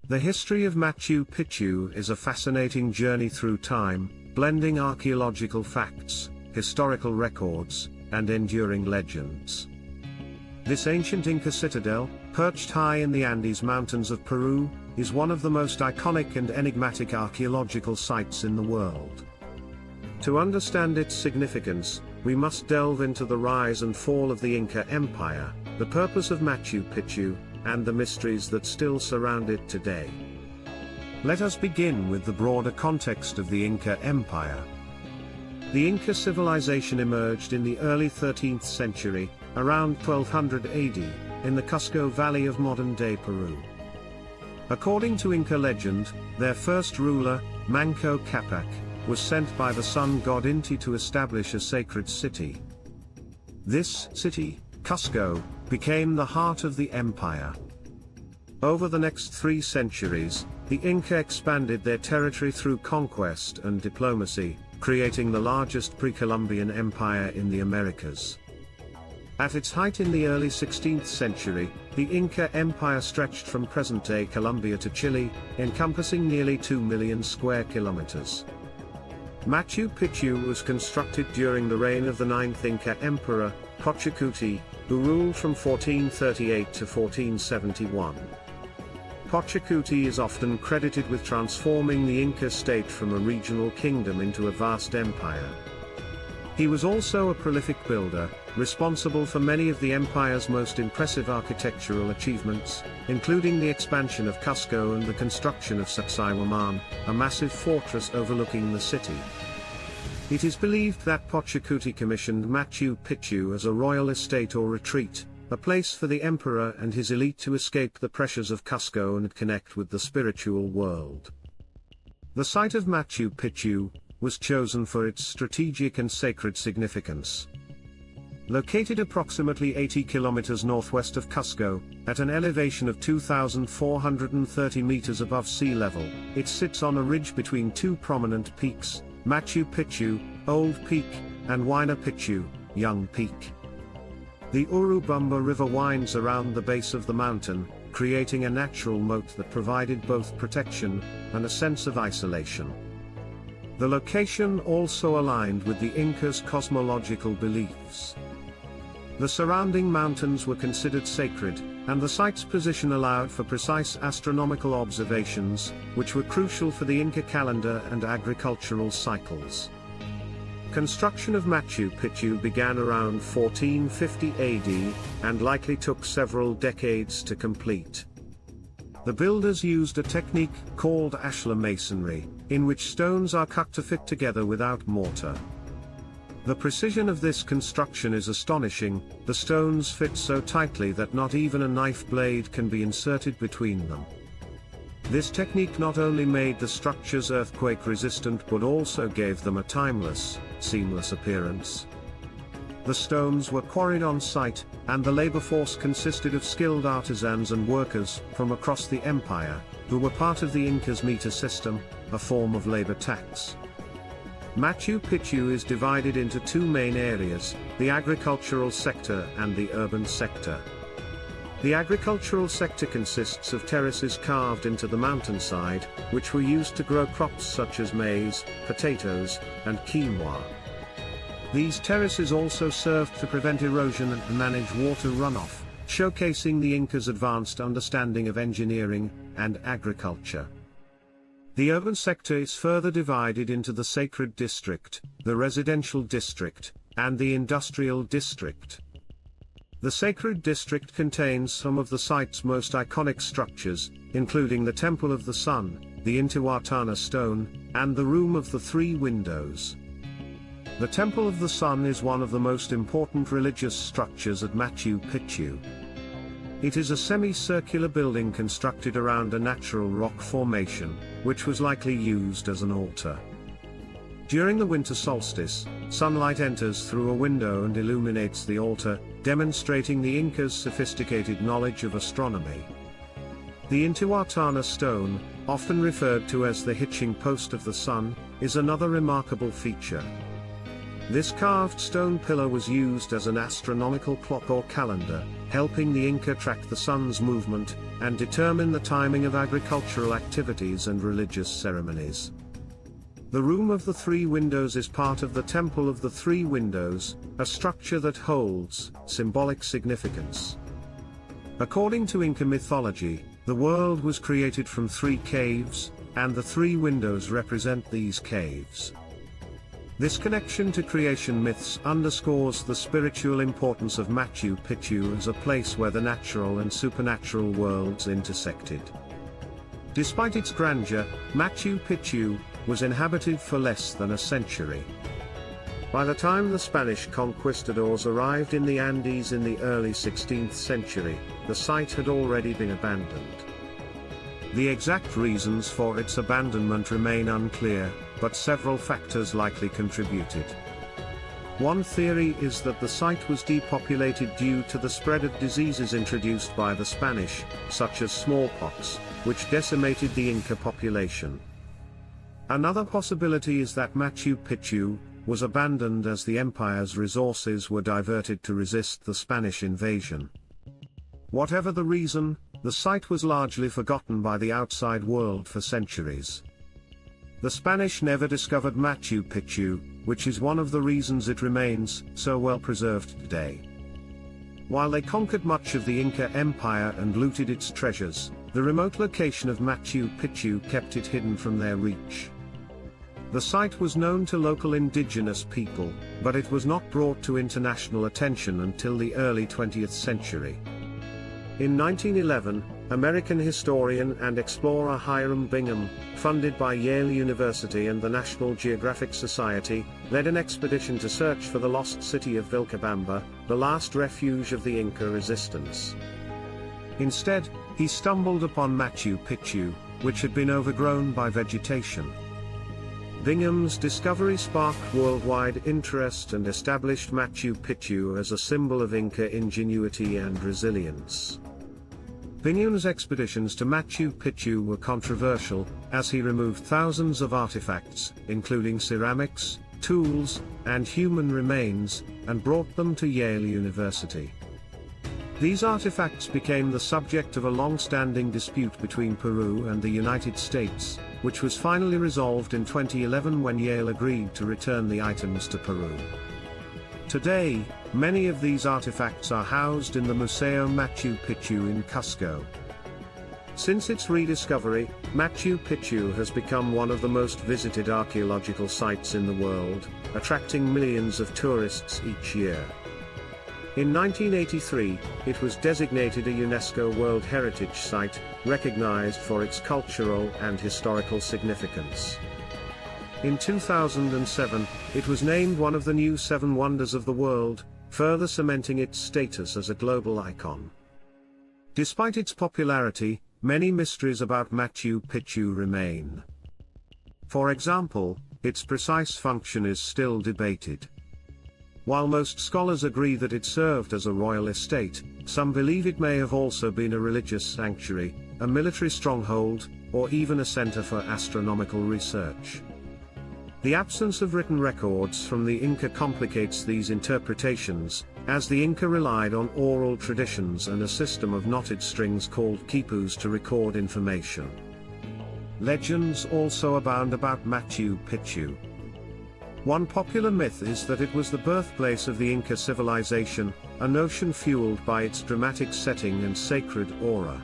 The history of Machu Picchu is a fascinating journey through time, blending archaeological facts, historical records, and enduring legends. This ancient Inca citadel, perched high in the Andes Mountains of Peru, is one of the most iconic and enigmatic archaeological sites in the world. To understand its significance, we must delve into the rise and fall of the Inca Empire, the purpose of Machu Picchu, and the mysteries that still surround it today. Let us begin with the broader context of the Inca Empire. The Inca civilization emerged in the early 13th century, around 1200 AD, in the Cusco Valley of modern-day Peru. According to Inca legend, their first ruler, Manco Capac, was sent by the sun god Inti to establish a sacred city. This city, Cusco, became the heart of the empire. Over the next 3 centuries, the Inca expanded their territory through conquest and diplomacy, creating the largest pre-Columbian empire in the Americas. At its height in the early 16th century, the Inca Empire stretched from present-day Colombia to Chile, encompassing nearly 2 million square kilometers. Machu Picchu was constructed during the reign of the 9th Inca Emperor, Pachacuti, who ruled from 1438 to 1471. Pachacuti is often credited with transforming the Inca state from a regional kingdom into a vast empire. He was also a prolific builder, responsible for many of the empire's most impressive architectural achievements, including the expansion of Cusco and the construction of Sacsayhuaman, a massive fortress overlooking the city. It is believed that Pachacuti commissioned Machu Picchu as a royal estate or retreat, a place for the emperor and his elite to escape the pressures of Cusco and connect with the spiritual world. The site of Machu Picchu was chosen for its strategic and sacred significance. Located approximately 80 kilometers northwest of Cusco, at an elevation of 2,430 meters above sea level, it sits on a ridge between 2 prominent peaks, Machu Picchu, Old Peak, and Huayna Picchu, Young Peak. The Urubamba River winds around the base of the mountain, creating a natural moat that provided both protection and a sense of isolation. The location also aligned with the Incas' cosmological beliefs. The surrounding mountains were considered sacred, and the site's position allowed for precise astronomical observations, which were crucial for the Inca calendar and agricultural cycles. Construction of Machu Picchu began around 1450 AD, and likely took several decades to complete. The builders used a technique called ashlar masonry, in which stones are cut to fit together without mortar. The precision of this construction is astonishing. The stones fit so tightly that not even a knife blade can be inserted between them. This technique not only made the structures earthquake-resistant but also gave them a timeless, seamless appearance. The stones were quarried on site, and the labor force consisted of skilled artisans and workers from across the empire, who were part of the Incas' meter system, a form of labor tax. Machu Picchu is divided into 2 main areas, the agricultural sector and the urban sector. The agricultural sector consists of terraces carved into the mountainside, which were used to grow crops such as maize, potatoes, and quinoa. These terraces also served to prevent erosion and manage water runoff, showcasing the Incas' advanced understanding of engineering and agriculture. The urban sector is further divided into the Sacred District, the Residential District, and the Industrial District. The Sacred District contains some of the site's most iconic structures, including the Temple of the Sun, the Intihuatana Stone, and the Room of the 3 Windows. The Temple of the Sun is one of the most important religious structures at Machu Picchu. It is a semicircular building constructed around a natural rock formation, which was likely used as an altar. During the winter solstice, sunlight enters through a window and illuminates the altar, demonstrating the Incas' sophisticated knowledge of astronomy. The Intihuatana stone, often referred to as the hitching post of the sun, is another remarkable feature. This carved stone pillar was used as an astronomical clock or calendar, helping the Inca track the sun's movement, and determine the timing of agricultural activities and religious ceremonies. The Room of the Three Windows is part of the Temple of the Three Windows, a structure that holds symbolic significance. According to Inca mythology, the world was created from three caves, and the three windows represent these caves. This connection to creation myths underscores the spiritual importance of Machu Picchu as a place where the natural and supernatural worlds intersected. Despite its grandeur, Machu Picchu was inhabited for less than a century. By the time the Spanish conquistadors arrived in the Andes in the early 16th century, the site had already been abandoned. The exact reasons for its abandonment remain unclear, but several factors likely contributed. One theory is that the site was depopulated due to the spread of diseases introduced by the Spanish, such as smallpox, which decimated the Inca population. Another possibility is that Machu Picchu was abandoned as the empire's resources were diverted to resist the Spanish invasion. Whatever the reason, the site was largely forgotten by the outside world for centuries. The Spanish never discovered Machu Picchu, which is one of the reasons it remains so well preserved today. While they conquered much of the Inca Empire and looted its treasures, the remote location of Machu Picchu kept it hidden from their reach. The site was known to local indigenous people, but it was not brought to international attention until the early 20th century. In 1911, American historian and explorer Hiram Bingham, funded by Yale University and the National Geographic Society, led an expedition to search for the lost city of Vilcabamba, the last refuge of the Inca resistance. Instead, he stumbled upon Machu Picchu, which had been overgrown by vegetation. Bingham's discovery sparked worldwide interest and established Machu Picchu as a symbol of Inca ingenuity and resilience. Bingham's expeditions to Machu Picchu were controversial, as he removed thousands of artifacts, including ceramics, tools, and human remains, and brought them to Yale University. These artifacts became the subject of a long-standing dispute between Peru and the United States, which was finally resolved in 2011 when Yale agreed to return the items to Peru. Today, many of these artifacts are housed in the Museo Machu Picchu in Cusco. Since its rediscovery, Machu Picchu has become one of the most visited archaeological sites in the world, attracting millions of tourists each year. In 1983, it was designated a UNESCO World Heritage Site, recognized for its cultural and historical significance. In 2007, it was named one of the new 7 Wonders of the World, further cementing its status as a global icon. Despite its popularity, many mysteries about Machu Picchu remain. For example, its precise function is still debated. While most scholars agree that it served as a royal estate, some believe it may have also been a religious sanctuary, a military stronghold, or even a center for astronomical research. The absence of written records from the Inca complicates these interpretations, as the Inca relied on oral traditions and a system of knotted strings called quipus to record information. Legends also abound about Machu Picchu. One popular myth is that it was the birthplace of the Inca civilization, a notion fueled by its dramatic setting and sacred aura.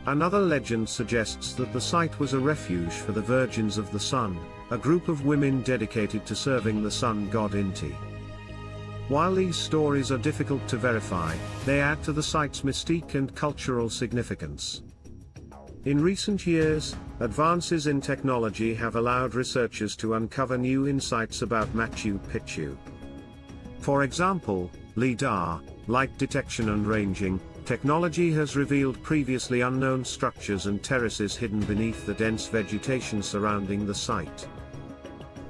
Another legend suggests that the site was a refuge for the Virgins of the Sun, a group of women dedicated to serving the sun god Inti. While these stories are difficult to verify, they add to the site's mystique and cultural significance. In recent years, advances in technology have allowed researchers to uncover new insights about Machu Picchu. For example, LIDAR, light detection and ranging, technology has revealed previously unknown structures and terraces hidden beneath the dense vegetation surrounding the site.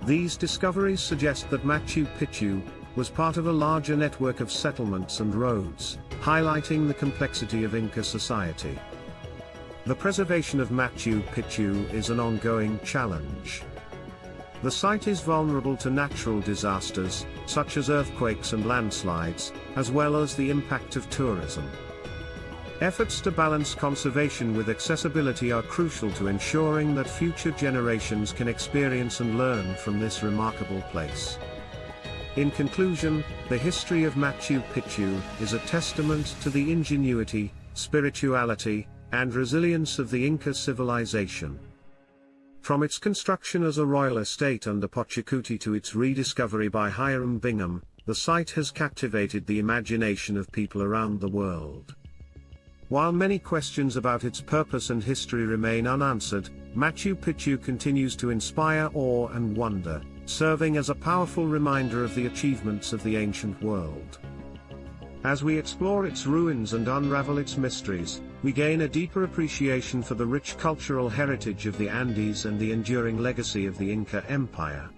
These discoveries suggest that Machu Picchu was part of a larger network of settlements and roads, highlighting the complexity of Inca society. The preservation of Machu Picchu is an ongoing challenge. The site is vulnerable to natural disasters, such as earthquakes and landslides, as well as the impact of tourism. Efforts to balance conservation with accessibility are crucial to ensuring that future generations can experience and learn from this remarkable place. In conclusion, the history of Machu Picchu is a testament to the ingenuity, spirituality, and resilience of the Inca civilization. From its construction as a royal estate under Pachacuti to its rediscovery by Hiram Bingham, the site has captivated the imagination of people around the world. While many questions about its purpose and history remain unanswered, Machu Picchu continues to inspire awe and wonder, serving as a powerful reminder of the achievements of the ancient world. As we explore its ruins and unravel its mysteries, we gain a deeper appreciation for the rich cultural heritage of the Andes and the enduring legacy of the Inca Empire.